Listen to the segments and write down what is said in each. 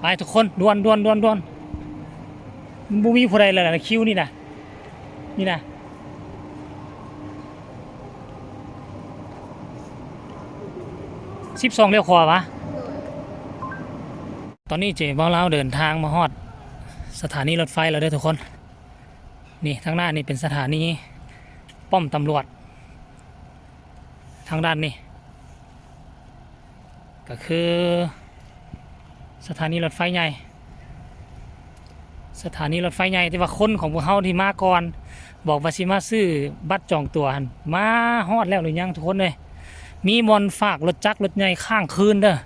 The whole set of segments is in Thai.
ไปทุกคนด่วนด่วนด่วนด่วนบุมีผู้ใดเลยนะคิวนี่นะนี่นะ12เลี้ยวขวาวะตอนนี้เจ๊บ้าเล่าเดินทางมาฮอดสถานีรถไฟแล้วเด้อทุกคนนี่ทางหน้านี่เป็นสถานีป้อมตำรวจทางด้านนี้ก็คือสถานีรถไฟใหญ่สถานีรถไฟใหญ่ที่ว่าคนของพวกเฮาที่มาก่อนบอกว่าสิมาซื้อบัตรจองตั๋วหั่นมาฮอดแล้วหรือยังทุกคนเลยมีบอลฝากรถจักรรถใหญ่ข้างคืนเด้อ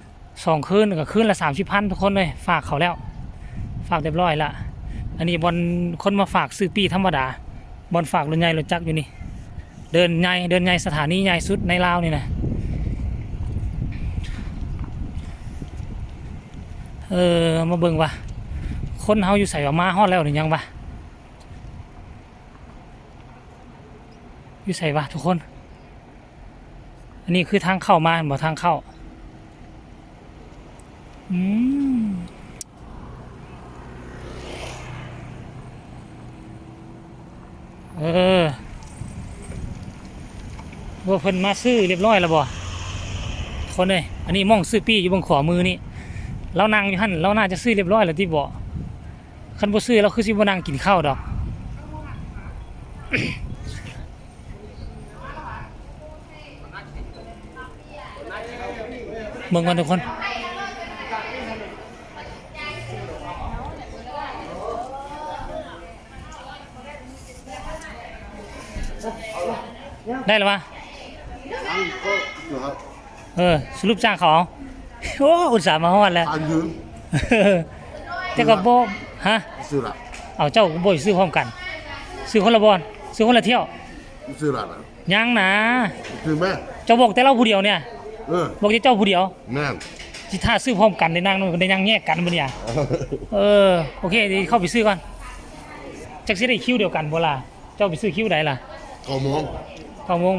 2 คืนก็คืนละ30,000ทุกคนเลยฝากเขาแล้วฝากเรียบร้อยละอันนี้บอลคนมาฝากซื้อปีธรรมดาบอลฝากรถใหญ่รถจักรอยู่นี่เดินใหญ่สถานีใหญ่สุดในลาวนี่นะมาเบิ่งว่าคนเฮาอยู่ใส่ว่ามาฮอดแล้วหรือยังวะอยู่ใส่วะทุกคนอันนี้คือทางเข้ามาบ่ทางเข้าว่าเพิ่นมาซื้อเรียบร้อยแล้วบ่คนเลยอันนี้มองซื้อปี้อยู่บนขวามือนี่เรานั่งอยู่หั่นเราน่าจะซื้อเรียบร้อยแล้วที่บ่คันบ่ซื้อเราคือสิบ่นั่งกินข้าวดอก เบิ่งกันทุกคนได้หรือวะสรุปจ้างเขาโอ้อุตส่าห์มาฮอดแล้วแต่ก็บ่ฮะซื้อละเอาเจ้าก็บ่ซื้อพร้อมกันซื้อคนละบอนซื้อคนละเที่ยวซื้อละยังนะซื้อแม่เจ้าบอกแต่เราผู้เดียวเนี่ยบอกเจ้าผู้เดียวแม่ที่ถ้าซื้อพร้อมกันได้นั่งได้ยังแยกกันบ่เนี่ยโอเคเดี๋ยวเข้าไปซื้อก่อนจักสิได้คิวเดียวกันบ่ล่ะเจ้าไปซื้อคิวใดล่ะ9 โมง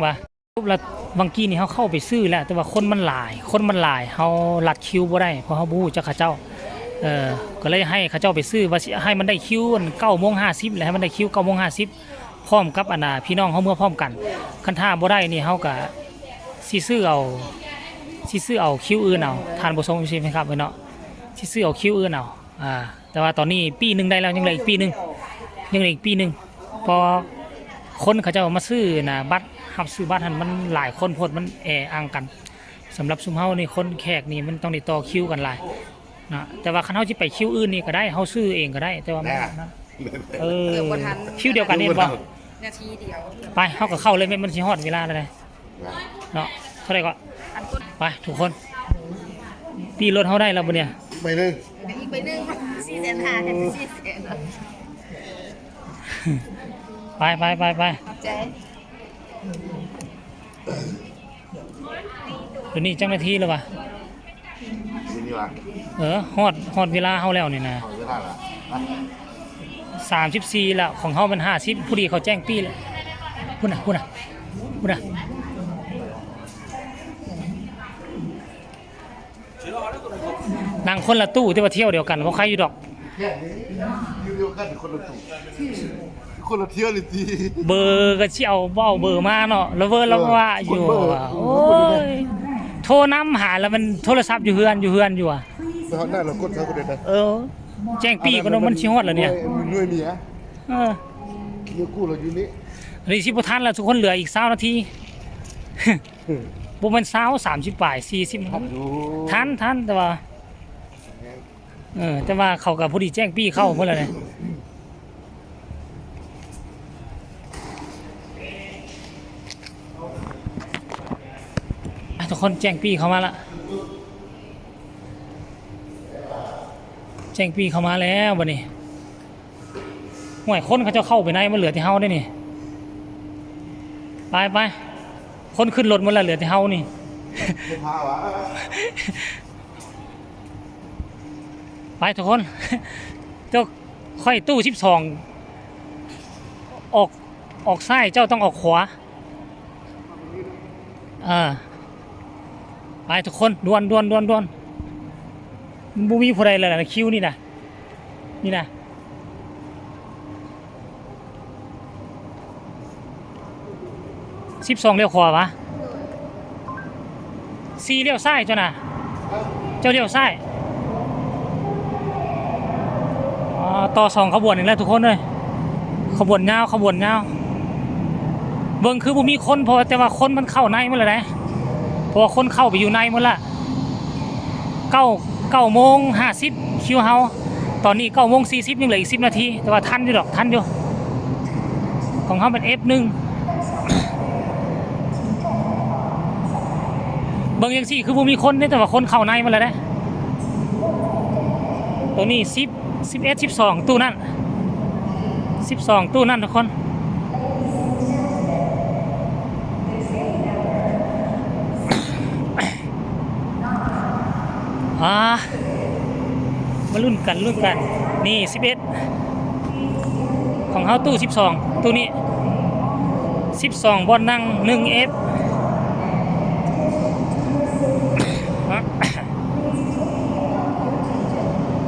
ป่ะปุ๊บแล้วบางกี้นี่เขาเข้าไปซื้อแล้วแต่ว่าคนมันหลายเฮาลัดคิวบ่ได้เพราะเฮาบ่ฮู้จักเขาเจ้าก็เลยให้เขาเจ้าไปซื้อว่าให้มันได้คิว9:50แล้วให้มันได้คิว9:50พร้อมกับอันน่ะพี่น้องเฮาเมื่อพร้อมกันคันถ้าบ่ได้นี่เฮาก็สิซื้อเอาคิวอื่นเอาทานบ่ทรงใช่มั้ยครับเนาะสิซื้อเอาคิวอื่นเอาแต่ว่าตอนนี้ปีนึงได้แล้วยังเหลืออีกปีนึงพอคนเขาเจ้ามาซื้อน่ะบัตรรับซื้อบัตรมันหลายคนโพดมันอังกันสำหรับซุมเฮานี่คนแขกนี่มันต้องได้ต่อคิวกันหลายนะแต่ว่าคันเฮาสิไปคิวอื่นนี่ก็ได้เฮาซื้อเองก็ได้แต่ว่านะคิวเดียวกันนี่บ่นาทีเดียวไปเฮาก็เข้าเลยมันสิฮอดเวลาแล้วเนาะเท่าไหร่ก็ไปทุกคนปีรถเฮาได้แล้วบ่เนี่ยไปนึงอีกไปนึง4,500เป็น400,000ไปเดี๋ยวนี้จังนาทีแล้ววะฮอดเวลาเฮาแล้วนี่นะ34แล้วของเฮามัน50ผู้ดีเขาแจ้งปีแล้วพุ่นน่ะนั่งคนละตู้ที่ว่าเที่ยวเดียวกันบ่ใครอยู่ดอกอยู่เดียวกันคนละตู้คนละเที่ยวเลยทีเบอร์ก็สิเอาบ่เอาเบอร์มาเนาะแล้วเบอร์เราว่าอยู่โอ้ยโทรนำหาแล้วมันโทรศัพท์อยู่เฮือนอยู่อ่ะฮอดหน้าเรากดเขาก็ได้แจ้งปีก็เนาะมันสิฮอดแล้วเนี่ยหน่วยเมียเดี๋ยวกูเราอยู่นี่นี่สิบ่ทันแล้วทุกคนเหลืออีก20 นาทีบ่แม่น30 ปลาย40ทันแต่ว่าแต่ว่าเขาก็พอดีแจ้งปีเข้าหมดแล้วเนี่ยทุกคนแจ้งปีเข้ามาละแจ้งปีเข้ามาแล้วบัดนี้ห่วยคนเขาจะเข้าไปไหนมันเหลือที่เฮาได้นี่ไปคนขึ้นรถหมดแล้วเหลือที่เฮานี่ไปทุกคนเจ้าค่อยตู้12ออกซ้ายเจ้าต้องออกขวาไปทุกคนด่วน มันบ่มีผู้ใดเลยนะคิวนี่นะนี่นะ12เลี้ยวขวาวะ4เลี้ยวซ้ายเจ้าน่ะเจ้าเลี้ยวซ้ายต่อ2ขบวนอีกแล้วทุกคนเลยขบวนยาวเบิ่งคือบ่มีคนพอแต่ว่าคนมันเข้าในหมดแล้วนะเพราะว่าคนเข้าไปอยู่ในหมดละ9:50คิวเฮาตอนนี้9:40ยังเหลืออีก10นาทีแต่ว่าทันอยู่ดอกทันอยู่ของเฮาเป็น F1 เบิ่งจังซี่คือบ่มีคนแต่ว่าคนเข้าในหมดแล้วนะตัวนี้10 11 12ตู้นั่น12ตู้นั่นทุกคนมาลุ้นกันนี่11ของเฮาตู้12ตู้นี้12บอลนั่ง 1F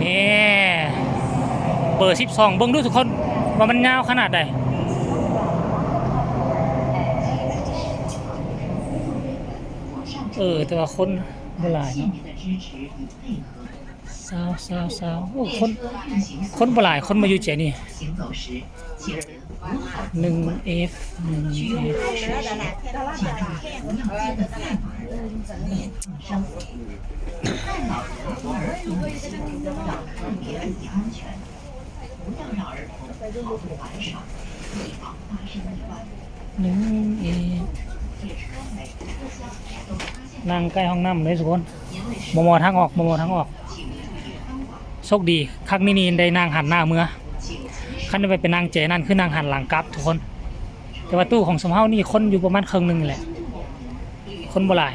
นี่เบอร์12เบิ่งดูทุกคนว่ามันยาวขนาดใดแต่ว่าคนบ่หลายเนาะสาวโอ้คนบ่หลายคนมาอยู่เจนี่ 1F นั่งใกล้ห้องน้ำเลยทุกคนมอทางออกโชคดีครั้งนี้ได้นั่งหันหน้าเมื่อขั้นไปเป็นนั่งเจนั่นคือนั่งหันหลังกลับทุกคนแต่ว่าตู้ของสมเฮานี่คนอยู่ประมาณครึ่งนึงแหละคนบ่หลา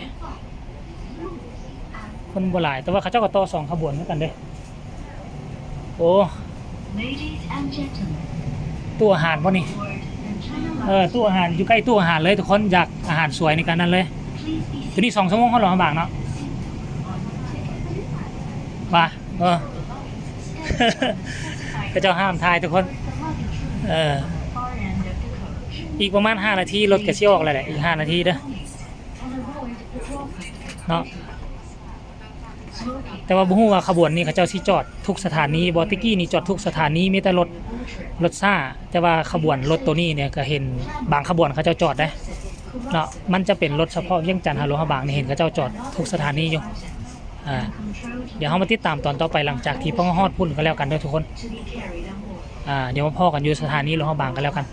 ยแต่ว่าเขาเจ้าก็ต่อ2ขบวนเหมือนกันเด้โอ้ตู้อาหารป่ะนี่ตู้อาหารอยู่ใกล้ตู้อาหารเลยทุกคนอยากอาหารสวยในการนั้นเลยทีนี้2 ชั่วโมงเขารอมาบางเนาะว่าก็เจ้าห้ามทายทุกคนอีกประมาณ5 นาทีรถก็สิออกแล้วแหละอีก5 นาทีเด้อเนาะแต่ว่าบ่ฮู้ว่าขบวนนี้เขาเจ้าสิจอดทุกสถานีบ่ติกี้นี่จอดทุกสถานีมีแต่รถซ่าแต่ว่าขบวนรถตัวนี้เนี่ยก็เห็นบางขบวนเขาเจ้าจอดได้เนาะมันจะเป็นรถเฉพาะเวียงจันทร์หาหลวงพระบางนี่เห็นเขาเจ้าจอดทุกสถานีอยู่เดี๋ยวเรามาติดตามตอนต่อไปหลังจากที่พ่อฮอดพุ่นก็แล้วกันด้วยทุกคนเดี๋ยวมาพ่อกันอยู่สถานีหลวงพระบางกันแล้วกัน